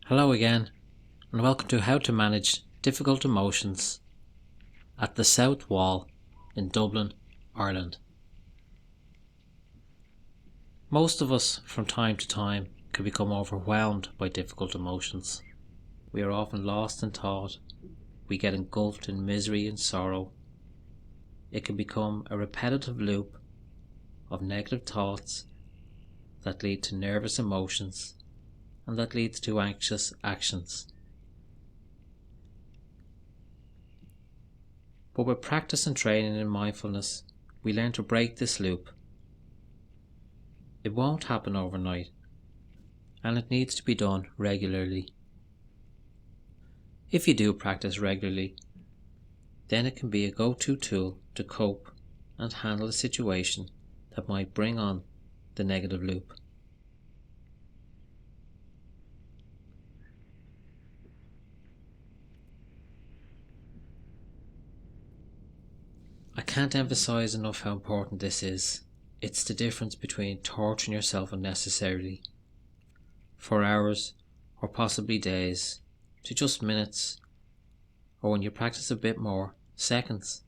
Hello again, and welcome to How to Manage Difficult Emotions at the South Wall in Dublin, Ireland. Most of us, from time to time, can become overwhelmed by difficult emotions. We are often lost in thought. We get engulfed in misery and sorrow. It can become a repetitive loop of negative thoughts that lead to nervous emotions and that leads to anxious actions. But with practice and training in mindfulness, we learn to break this loop. It won't happen overnight, and it needs to be done regularly. If you do practice regularly, then it can be a go-to tool to cope and handle a situation that might bring on the negative loop. I can't emphasize enough how important this is. It's the difference between torturing yourself unnecessarily for hours or possibly days to just minutes, or when you practice a bit more, seconds.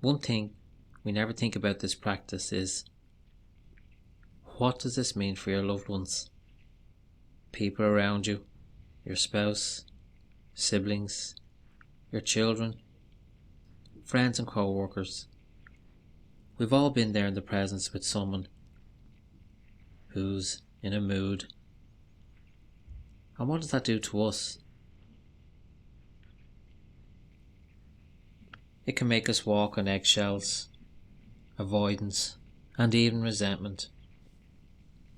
One thing we never think about this practice is, what does this mean for your loved ones? People around you, your spouse, siblings, your children, friends and co-workers. We've all been there in the presence with someone who's in a mood. And what does that do to us? It can make us walk on eggshells, avoidance, and even resentment.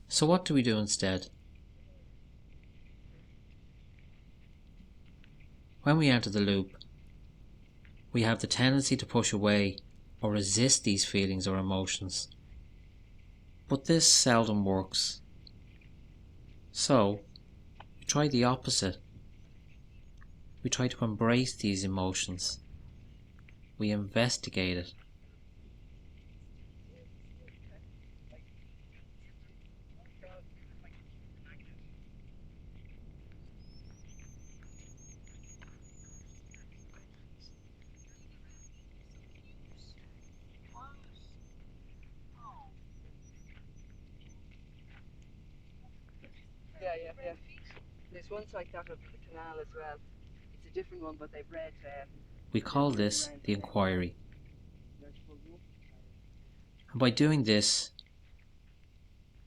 So what do we do instead? When we enter the loop, we have the tendency to push away or resist these feelings or emotions. But this seldom works. So, we try the opposite. We try to embrace these emotions. We investigate it. Yeah. There's one like that of the canal as well. It's a different one, but they've read. We call this the inquiry. And And by doing this,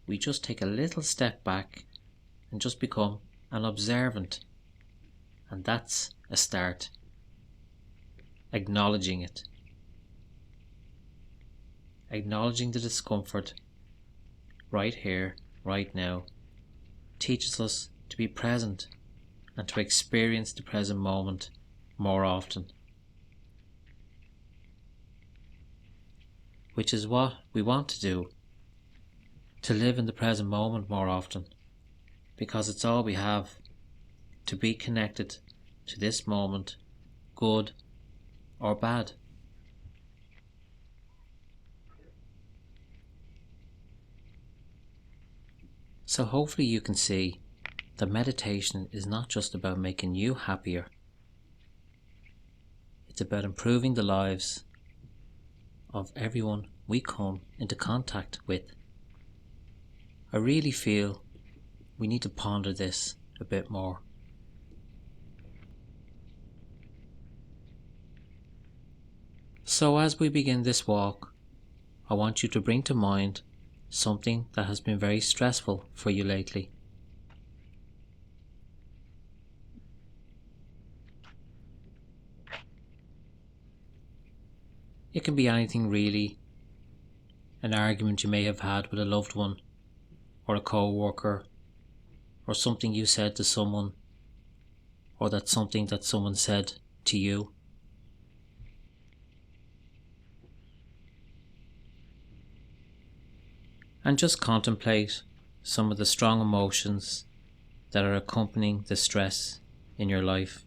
we just take a little step back and just become an observant. And that's a start. Acknowledging it. Acknowledging the discomfort right here, right now, teaches us to be present and to experience the present moment more often. Which is what we want to do, to live in the present moment more often, because it's all we have, to be connected to this moment, good or bad. So hopefully you can see that meditation is not just about making you happier. It's about improving the lives of everyone we come into contact with. I really feel we need to ponder this a bit more. So as we begin this walk, I want you to bring to mind something that has been very stressful for you lately. It can be anything really. An argument you may have had with a loved one, or a co-worker, or something you said to someone, or that's something that someone said to you. And just contemplate some of the strong emotions that are accompanying the stress in your life.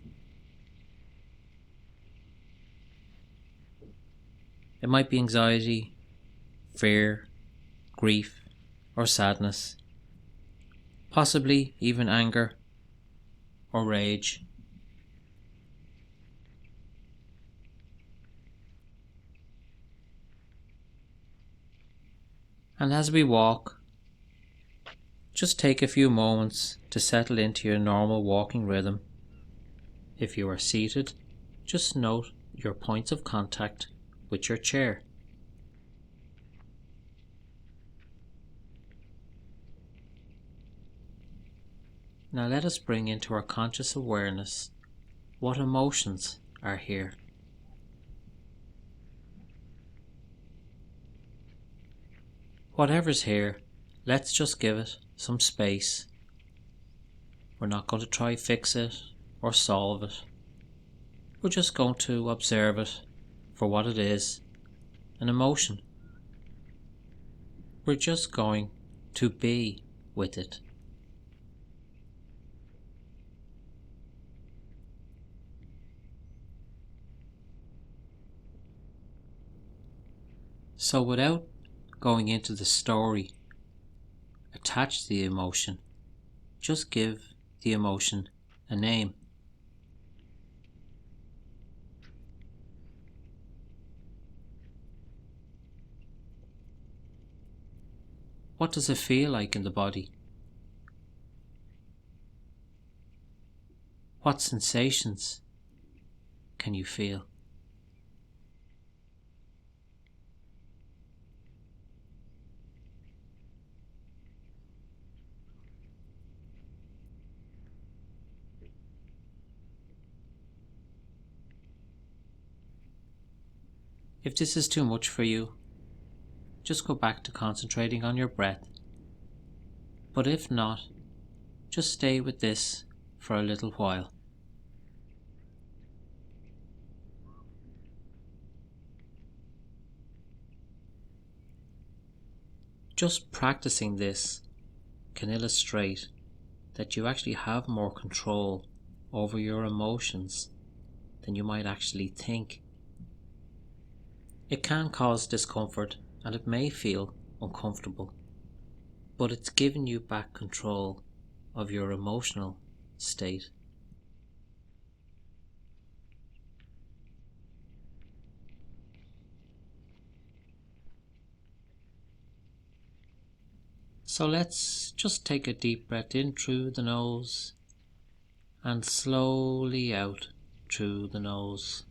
It might be anxiety, fear, grief, or sadness, possibly even anger or rage. And as we walk, just take a few moments to settle into your normal walking rhythm. If you are seated, just note your points of contact with your chair. Now let us bring into our conscious awareness what emotions are here. Whatever's here, let's just give it some space. We're not going to try fix it or solve it. We're just going to observe it for what it is, an emotion. We're just going to be with it. So without going into the story attached to the emotion, just give the emotion a name. What does it feel like in the body? What sensations can you feel? If this is too much for you, just go back to concentrating on your breath. But if not, just stay with this for a little while. Just practicing this can illustrate that you actually have more control over your emotions than you might actually think. It can cause discomfort and it may feel uncomfortable, but it's giving you back control of your emotional state. So let's just take a deep breath in through the nose and slowly out through the nose.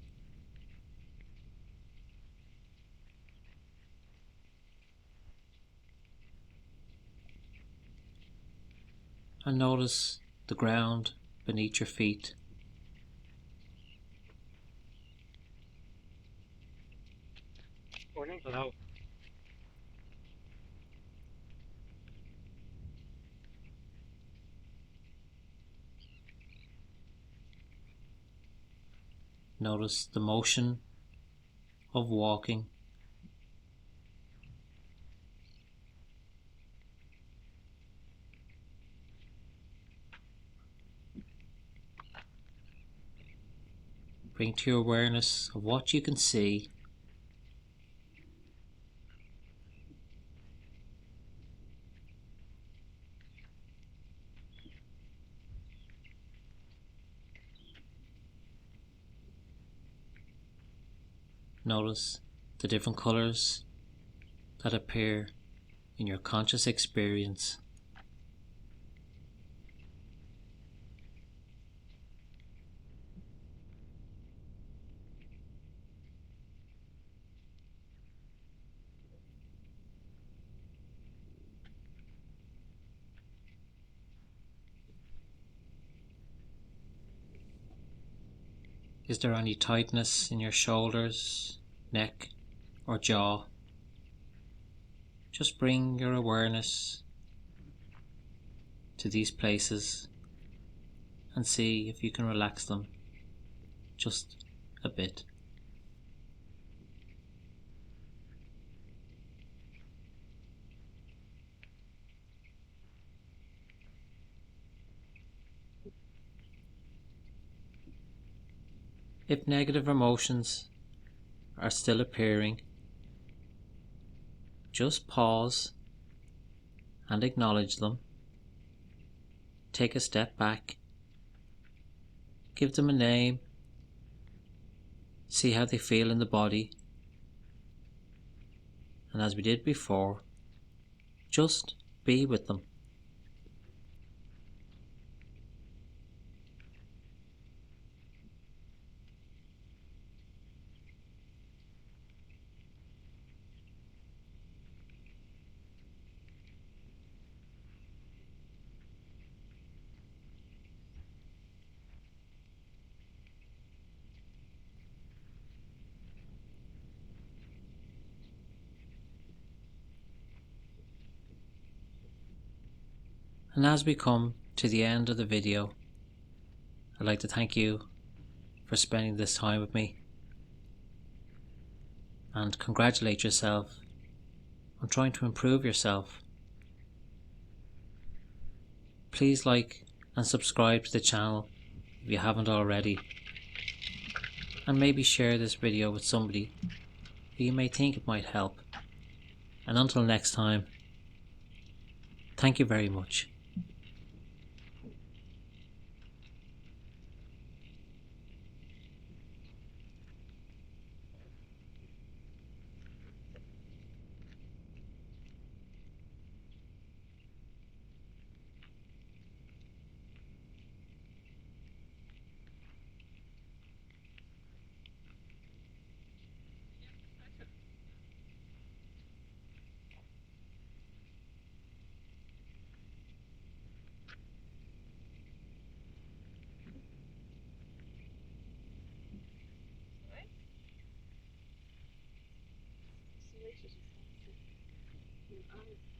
And notice the ground beneath your feet. Morning. Hello. Notice the motion of walking. Bring to your awareness of what you can see. Notice the different colours that appear in your conscious experience. Is there any tightness in your shoulders, neck, or jaw? Just bring your awareness to these places and see if you can relax them just a bit. If negative emotions are still appearing, just pause and acknowledge them. Take a step back, give them a name, see how they feel in the body, and as we did before, just be with them. And as we come to the end of the video, I'd like to thank you for spending this time with me and congratulate yourself on trying to improve yourself. Please like and subscribe to the channel if you haven't already, and maybe share this video with somebody who you may think it might help. And until next time, thank you very much. Isolated is